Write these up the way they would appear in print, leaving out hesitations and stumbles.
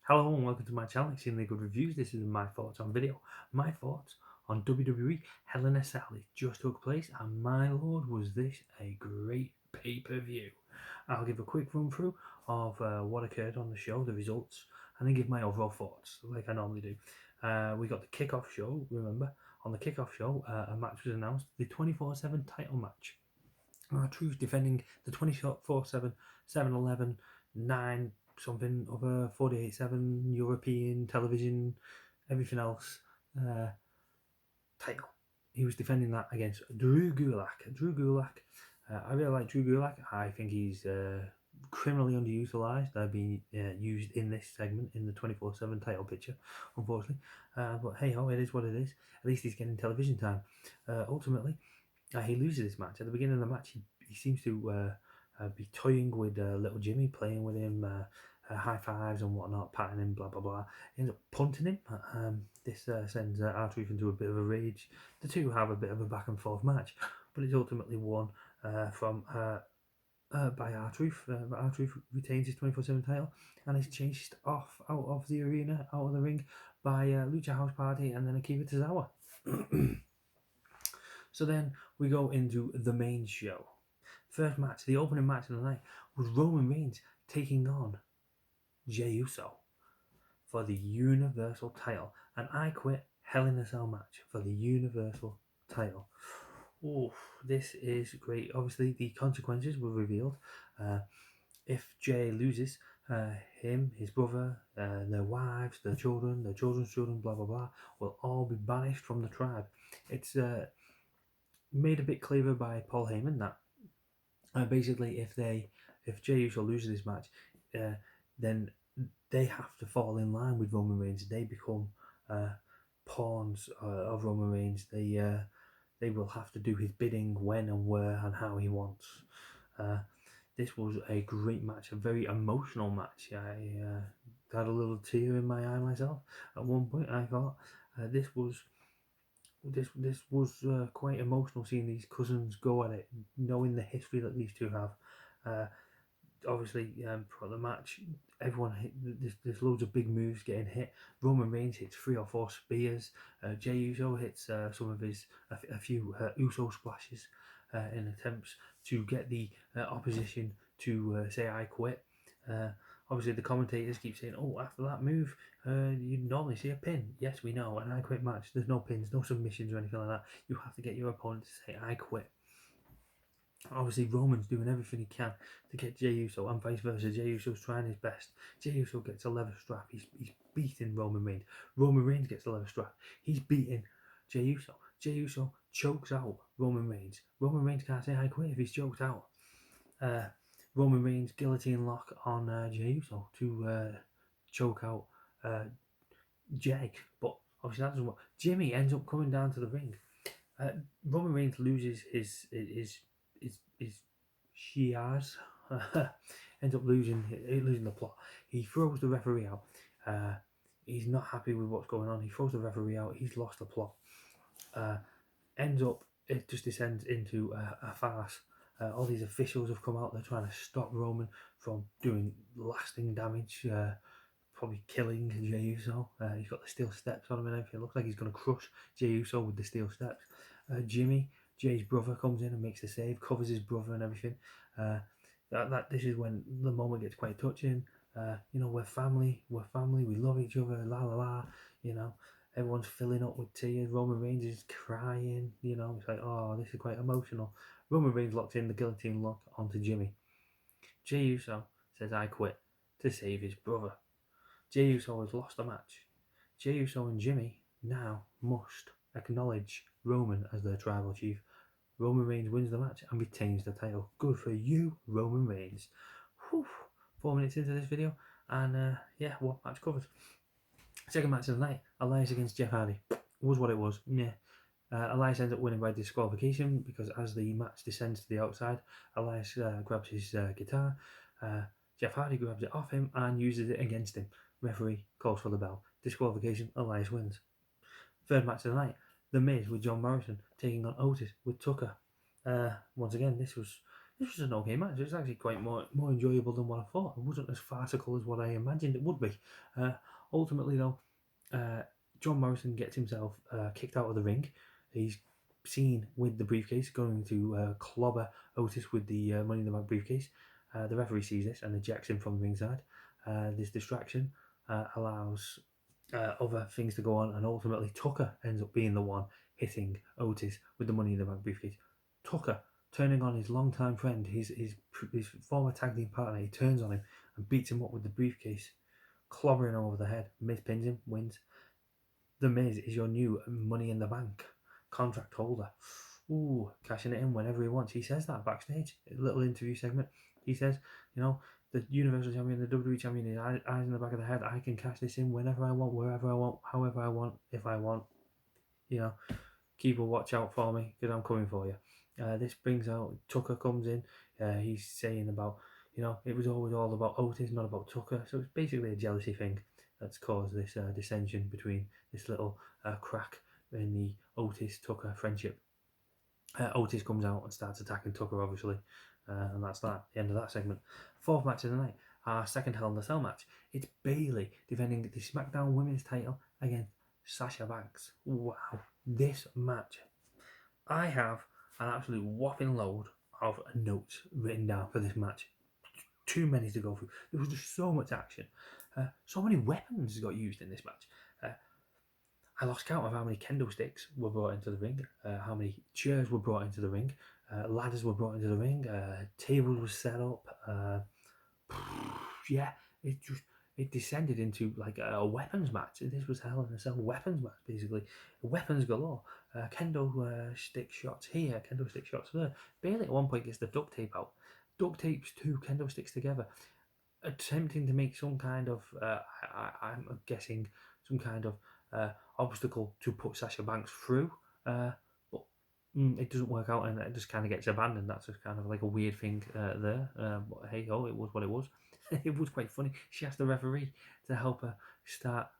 Hello and welcome to my channel, Extremely Good Reviews. This is my thoughts on video. My thoughts on WWE Hell in a Cell. It just took place and my lord was this a great pay-per-view. I'll give a quick run through of what occurred on the show, the results, and then give my overall thoughts like I normally do. We got the kickoff show, remember? On the kickoff show, a match was announced, the 24/7 title match. R-Truth defending the 24/7, 7-11, 9 something other 48/7 European television, everything else title. He was defending that against Drew Gulak. I really like Drew Gulak. I think he's criminally underutilized. I've been used in this segment in the 24/7 title picture, unfortunately. But hey ho, it is what it is. At least he's getting television time. Ultimately, he loses this match. At the beginning of the match, he seems to be toying with little Jimmy, playing with him, high fives and whatnot, patting him, blah blah blah. He ends up punting him. This sends R-Truth into a bit of a rage. The two have a bit of a back and forth match, but it's ultimately won by R-Truth. R-Truth retains his 24/7 title and is chased out of the arena, out of the ring, by Lucha House Party and then Akira Tozawa. So then we go into the main show. First match, the opening match of the night, was Roman Reigns taking on Jey Uso for the Universal title. And I Quit Hell in a Cell match for the Universal title. Oh, this is great. Obviously, the consequences were revealed. If Jey loses, him, his brother, their wives, their children, their children's children, blah blah blah, will all be banished from the tribe. It's made a bit clearer by Paul Heyman that basically if Jey Uso loses this match, then they have to fall in line with Roman Reigns. They become pawns of Roman Reigns. They will have to do his bidding when and where and how he wants. This was a great match, a very emotional match. I had a little tear in my eye myself at one point. I thought this was quite emotional, seeing these cousins go at it, knowing the history that these two have. Obviously, for the match, everyone hit. There's loads of big moves getting hit. Roman Reigns hits 3 or 4 spears. Jey Uso hits some of his a few Uso splashes in attempts to get the opposition to say I quit. Obviously, the commentators keep saying, "Oh, after that move, you normally see a pin." Yes, we know. An I quit match, there's no pins, no submissions or anything like that. You have to get your opponent to say I quit. Obviously, Roman's doing everything he can to get Jey Uso, and vice versa. Jey Uso's trying his best. Jey Uso gets a leather strap. He's beating Roman Reigns. Roman Reigns gets a leather strap. He's beating Jey Uso. Jey Uso chokes out Roman Reigns. Roman Reigns can't say I quit if he's choked out. Roman Reigns guillotine lock on Jey Uso to choke out Jey, but obviously that doesn't work. Jimmy ends up coming down to the ring. Roman Reigns loses his Shiaz, ends up losing the plot. He throws the referee out. He's not happy with what's going on. He throws the referee out. He's lost the plot. Ends up, it just descends into a farce. All these officials have come out. They're trying to stop Roman from doing lasting damage, probably killing Jey Uso. He's got the steel steps on him and everything. It looks like he's going to crush Jey Uso with the steel steps. Jimmy, Jey's brother, comes in and makes the save, covers his brother and everything. This is when the moment gets quite touching. We're family, we love each other, la la la. Everyone's filling up with tears. Roman Reigns is crying. It's like, oh, this is quite emotional. Roman Reigns locks in the guillotine lock onto Jimmy. Jey Uso says, "I quit," to save his brother. Jey Uso has lost the match. Jey Uso and Jimmy now must acknowledge Roman as their tribal chief. Roman Reigns wins the match and retains the title. Good for you, Roman Reigns. Whew. 4 minutes into this video, and one match covered. Second match of the night, Elias against Jeff Hardy. Was what it was. Yeah. Elias ends up winning by disqualification because as the match descends to the outside, Elias grabs his guitar. Jeff Hardy grabs it off him and uses it against him. Referee calls for the bell. Disqualification, Elias wins. Third match of the night, The Miz with John Morrison taking on Otis with Tucker. Once again, this was this was an okay match. It was actually quite more enjoyable than what I thought. It wasn't as farcical as what I imagined it would be. Ultimately, though, John Morrison gets himself kicked out of the ring. He's seen with the briefcase going to clobber Otis with the Money in the Bank briefcase. The referee sees this and ejects him from the ringside. This distraction allows other things to go on, and ultimately Tucker ends up being the one hitting Otis with the Money in the Bank briefcase. Tucker turning on his longtime friend, his former tag team partner, he turns on him and beats him up with the briefcase, clobbering him over the head. Miz pins him, wins. The Miz is your new Money in the Bank contract holder. Ooh, cashing it in whenever he wants. He says that backstage, a little interview segment. He says, you know, the Universal Champion, the WWE Champion, is eyes in the back of the head. I can cash this in whenever I want, wherever I want, however I want, if I want. You know, keep a watch out for me because I'm coming for you. This brings out Tucker comes in. He's saying about, you know, it was always all about Otis, not about Tucker. So it's basically a jealousy thing that's caused this dissension between this little crack in the Otis Tucker friendship. Otis comes out and starts attacking Tucker, obviously, and that's that. The end of that segment. Fourth match of the night, our second Hell in a Cell match. It's Bayley defending the SmackDown Women's title against Sasha Banks. Wow, this match. I have an absolute whopping load of notes written down for this match. Too many to go through. There was just so much action. So many weapons got used in this match. I lost count of how many kendo sticks were brought into the ring, how many chairs were brought into the ring, ladders were brought into the ring, tables were set up. Yeah, it descended into like a weapons match. This was Hell in a Cell weapons match, basically. Weapons galore. Kendo stick shots here, kendo stick shots there. Bayley at one point gets the duct tape out. Duct tapes two kendo sticks together, attempting to make some kind of, I'm guessing, some kind of obstacle to put Sasha Banks through. But it doesn't work out, and it just kind of gets abandoned. That's just kind of like a weird thing there. But hey ho, it was what it was. It was quite funny. She asked the referee to help her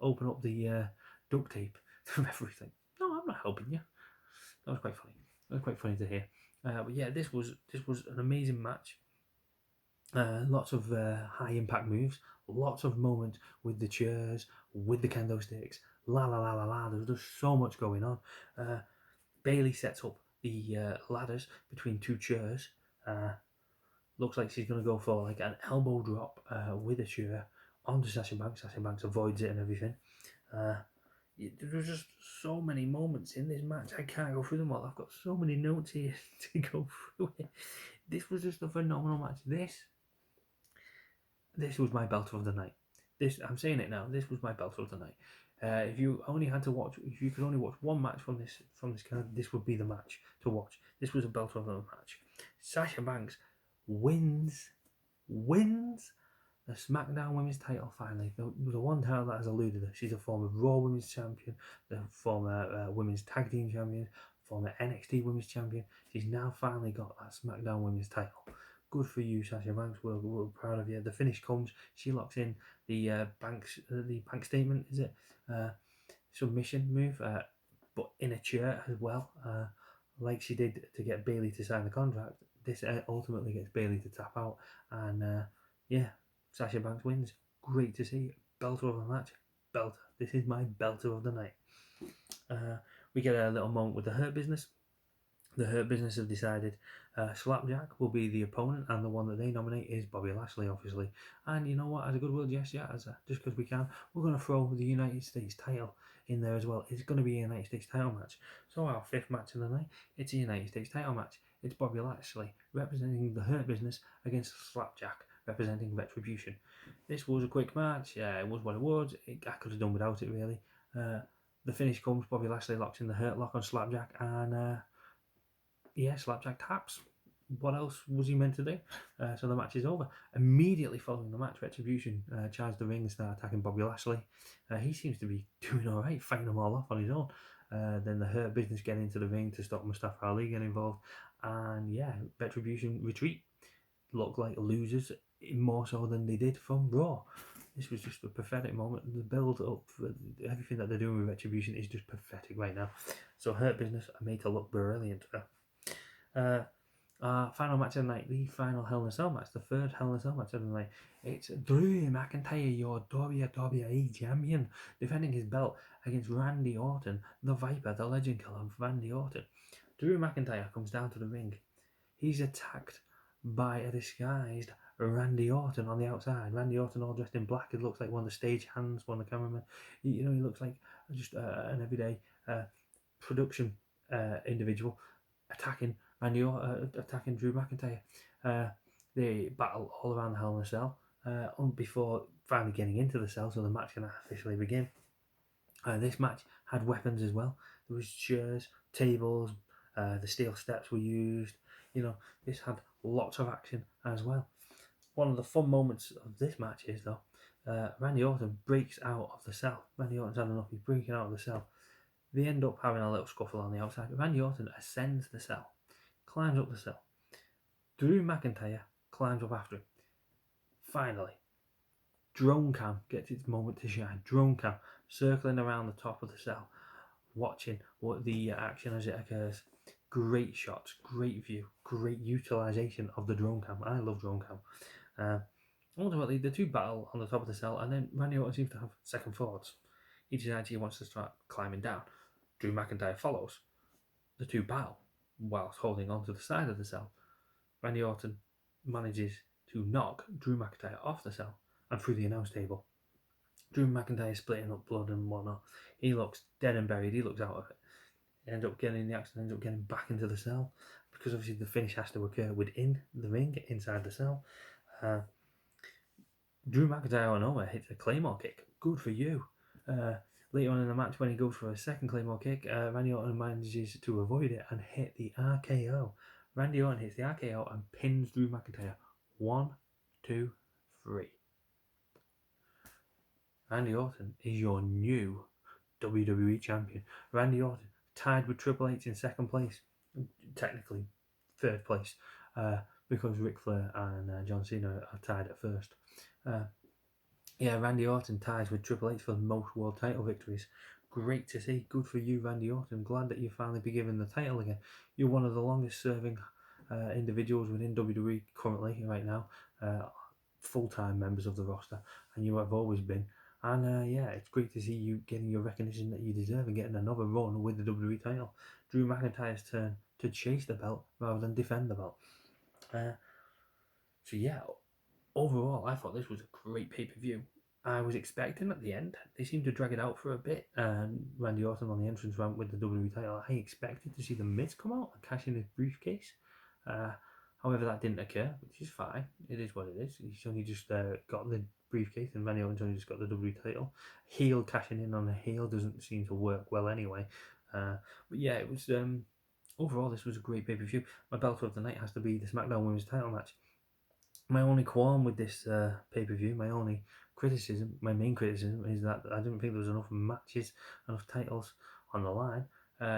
open up the duct tape. The referee's like, "No, I'm not helping you." That was quite funny. That was quite funny to hear. But yeah, this was an amazing match. Lots of high impact moves, lots of moments with the chairs, with the kendo sticks, la la la la la. There's just so much going on. Bayley sets up the ladders between two chairs. Looks like she's going to go for like an elbow drop with a chair onto Sasha Banks. Sasha Banks avoids it and everything. There's just so many moments in this match. I can't go through them all. I've got so many notes here to go through it. This was just a phenomenal match. This was my belt of the night. I'm saying it now. This was my belt of the night. If you could only watch one match from this card, this would be the match to watch. This was a belt of the match. Sasha Banks wins the SmackDown Women's title finally. The one title that has eluded her. She's a former Raw Women's Champion, the former Women's Tag Team Champion, former NXT Women's Champion. She's now finally got that SmackDown Women's title. Good for you, Sasha Banks. We're proud of you. The finish comes. She locks in the bank statement. Is it submission move? But in a chair as well, like she did to get Bayley to sign the contract. This ultimately gets Bayley to tap out, and yeah, Sasha Banks wins. Great to see. Belter of a match. Belter. This is my belter of the night. We get a little moment with the Hurt Business. The Hurt Business have decided Slapjack will be the opponent, and the one that they nominate is Bobby Lashley, obviously. And you know what? As a goodwill gesture, just because we can, we're going to throw the United States title in there as well. It's going to be a United States title match. So our fifth match of the night, it's a United States title match. It's Bobby Lashley representing the Hurt Business against Slapjack representing Retribution. This was a quick match. It was what it was. I could have done without it, really. The finish comes. Bobby Lashley locks in the Hurt Lock on Slapjack, and Slapjack taps. What else was he meant to do? So the match is over. Immediately following the match, Retribution charge the ring and start attacking Bobby Lashley. He seems to be doing all right, fighting them all off on his own. Then the Hurt Business get into the ring to stop Mustafa Ali getting involved. And Retribution retreat. Look like losers, more so than they did from Raw. This was just a pathetic moment. The build up for everything that they're doing with Retribution is just pathetic right now. So Hurt Business are made to look brilliant. Final match of the night, the final Hell in a Cell match, the third Hell in a Cell match of the night. It's Drew McIntyre, your WWE champion, defending his belt against Randy Orton, the Viper, the legend killer of Randy Orton. Drew McIntyre comes down to the ring. He's attacked by a disguised Randy Orton on the outside. Randy Orton all dressed in black. It looks like one of the stage hands, one of the cameramen. He looks like just an everyday production individual attacking attacking Drew McIntyre. They battle all around the Hell in a Cell before finally getting into the cell, so the match can officially begin. This match had weapons as well. There was chairs, tables, the steel steps were used. This had lots of action as well. One of the fun moments of this match is though, Randy Orton breaks out of the cell. Randy Orton's had enough. He's breaking out of the cell. They end up having a little scuffle on the outside. Randy Orton ascends the cell, climbs up the cell. Drew McIntyre climbs up after him. Finally, drone cam gets its moment to shine. Drone cam circling around the top of the cell, watching what the action as it occurs. Great shots, great view, great utilisation of the drone cam. I love drone cam. Ultimately, the two battle on the top of the cell, and then Randy Orton seems to have second thoughts. He decides he wants to start climbing down. Drew McIntyre follows. The two battle whilst holding on to the side of the cell. Randy Orton manages to knock Drew McIntyre off the cell and through the announce table. Drew McIntyre splitting up blood and whatnot. He looks dead and buried. He looks out of it. Ends up getting the accident, ends up getting back into the cell because obviously the finish has to occur within the ring, inside the cell. Drew McIntyre out of nowhere hits a Claymore kick. Good for you. Later on in the match, when he goes for a second Claymore kick, Randy Orton manages to avoid it and hit the RKO. Randy Orton hits the RKO and pins Drew McIntyre. 1, 2, 3. Randy Orton is your new WWE champion. Randy Orton tied with Triple H in second place, technically third place, because Ric Flair and John Cena are tied at first. Randy Orton ties with Triple H for the most world title victories. Great to see. Good for you, Randy Orton. Glad that you've finally been given the title again. You're one of the longest serving individuals within WWE currently, right now. Full-time members of the roster, and you have always been. And it's great to see you getting your recognition that you deserve and getting another run with the WWE title. Drew McIntyre's turn to chase the belt rather than defend the belt. Overall, I thought this was a great pay-per-view. I was expecting at the end, they seemed to drag it out for a bit, and Randy Orton on the entrance ramp with the WWE title. I expected to see the Miz come out and cash in his briefcase. However, that didn't occur, which is fine. It is what it is. He's only just got the briefcase, and Randy Orton's only just got the WWE title. Heel cashing in on a heel doesn't seem to work well anyway. But yeah, it was overall, this was a great pay-per-view. My belt of the night has to be the SmackDown Women's title match. My only qualm with this pay-per-view, my only criticism, my main criticism, is that I didn't think there was enough matches, enough titles on the line.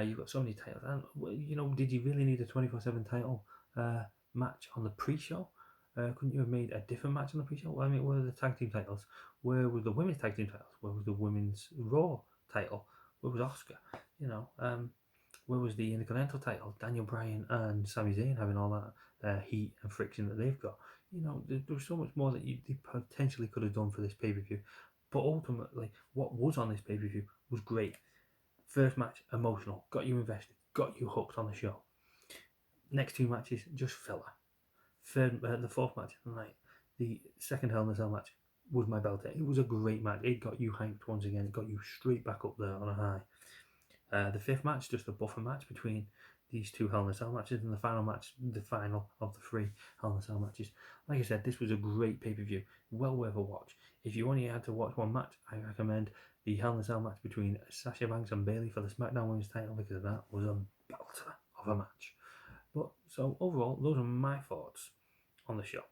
You've got so many titles, and did you really need a 24/7 title match on the pre-show? Couldn't you have made a different match on the pre-show? I mean, where were the tag team titles? Where were the women's tag team titles? Where was the women's Raw title? Where was Oscar? Where was the Intercontinental title? Daniel Bryan and Sami Zayn having all that heat and friction that they've got. There was so much more that they potentially could have done for this pay-per-view. But ultimately, what was on this pay-per-view was great. First match, emotional, got you invested, got you hooked on the show. Next two matches, just filler. The fourth match of the night, the second Hell in a Cell match, was my belter. It was a great match. It got you hyped once again. It got you straight back up there on a high. The fifth match, just a buffer match between these two Hell in a Cell matches, and the final match, the final of the 3 Hell in a Cell matches. Like I said, this was a great pay-per-view, well worth a watch. If you only had to watch one match, I recommend the Hell in a Cell match between Sasha Banks and Bayley for the SmackDown Women's title, because that was a belter of a match. But so overall, those are my thoughts on the show.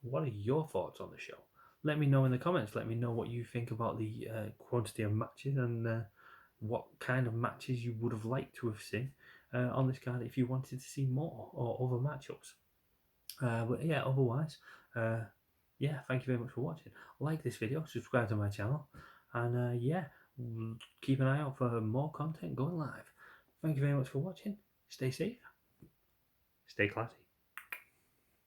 What are your thoughts on the show? Let me know in the comments. Let me know what you think about the quantity of matches and what kind of matches you would have liked to have seen on this card if you wanted to see more or other matchups. But yeah, otherwise, thank you very much for watching. Like this video, subscribe to my channel, and keep an eye out for more content going live. Thank you very much for watching. Stay safe. Stay classy.